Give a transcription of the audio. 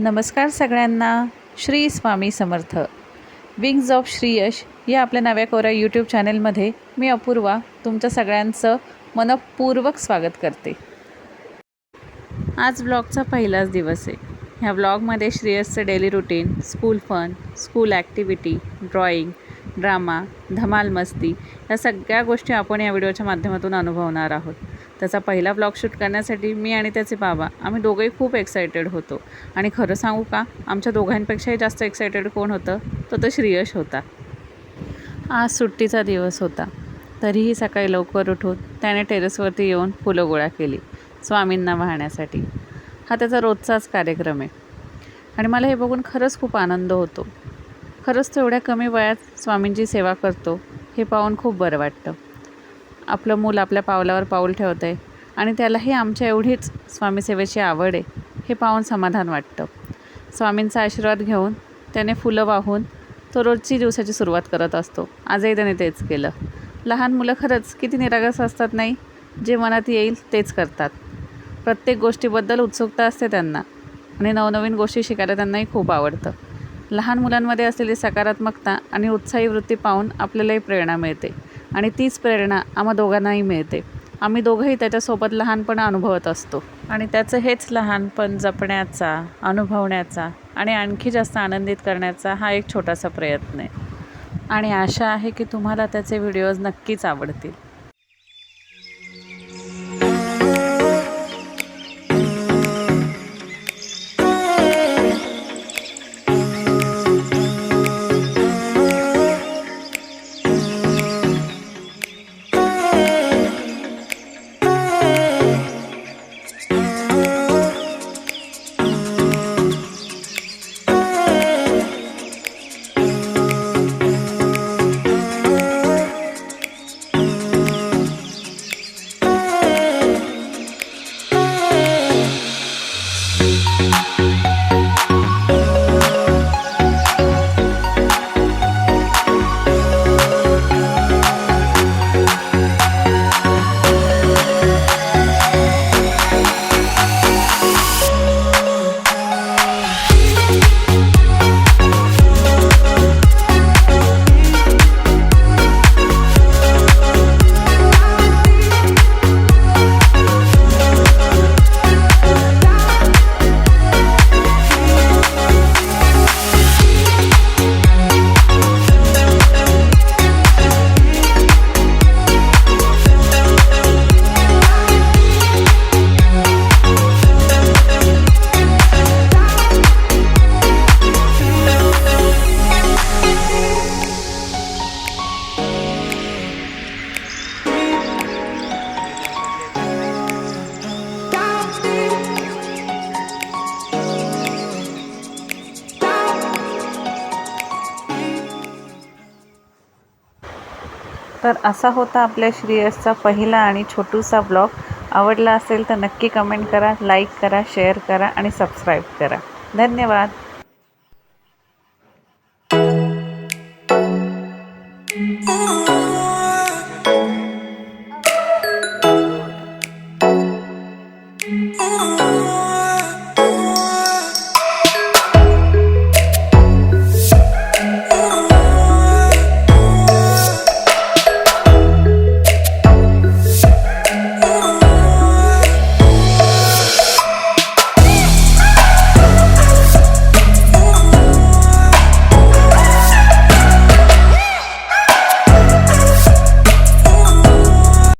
नमस्कार सगळ्यांना. Shri Swami Samarth. Wings of Shriyash या आपल्या नव्या कोऱ्या यूट्यूब चॅनलमध्ये मी अपूर्वा तुमच्या सगळ्यांचं मनपूर्वक स्वागत करते. आज ब्लॉगचा पहिलाच दिवस आहे. ह्या ब्लॉगमध्ये श्रेयसचं daily routine, school fun, school activity, drawing, drama, धमाल मस्ती या सगळ्या गोष्टी आपण या व्हिडिओच्या माध्यमातून अनुभवणार आहोत. त्याचा पहिला ब्लॉग शूट करण्यासाठी मी आणि त्याचे बाबा आम्ही दोघंही खूप एक्सायटेड होतो. आणि खरं सांगू का, आमच्या दोघांपेक्षाही जास्त एक्सायटेड कोण होतं तर श्रेयस होता. आज सुट्टीचा दिवस होता, तरीही सकाळी लवकर उठून त्याने टेरेसवरती येऊन फुलं गोळा केली स्वामींना वाहण्यासाठी. हा त्याचा रोजचाच कार्यक्रम आहे आणि मला हे बघून खरंच खूप आनंद होतो. खरंच तो एवढ्या कमी वयात स्वामींची सेवा करतो हे पाहून खूप बरं वाटतं. आपलं मूल आपल्या पावलावर पाऊल ठेवतं आहे आणि त्यालाही आमच्या एवढीच स्वामी सेवेची आवड आहे हे पाहून समाधान वाटतं. स्वामींचा आशीर्वाद घेऊन त्याने फुलं वाहून तो रोजची दिवसाची सुरुवात करत असतो. आजही त्याने तेच केलं. लहान मुलं खरंच किती निरागस असतात नाही, जे मनात येईल तेच करतात. प्रत्येक गोष्टीबद्दल उत्सुकता असते त्यांना आणि नवनवीन गोष्टी शिकायला त्यांनाही खूप आवडतं. लहान मुलांमध्ये असलेली सकारात्मकता आणि उत्साही वृत्ती पाहून आपल्यालाही प्रेरणा मिळते आणि तीच प्रेरणा आम्हा दोघांनाही मिळते. आम्ही दोघंही त्याच्यासोबत लहानपण अनुभवत असतो आणि त्याचं हेच लहानपण जपण्याचा, अनुभवण्याचा आणि आणखी जास्त आनंदित करण्याचा हा एक छोटासा प्रयत्न आहे. आणि आशा आहे की तुम्हाला त्याचे व्हिडिओज नक्कीच आवडतील. तर असा होता आपल्या श्रेयसचा पहिला आणि छोटूसा ब्लॉग. आवडला असेल तर नक्की कमेंट करा, लाईक करा, शेअर करा आणि सबस्क्राईब करा. धन्यवाद.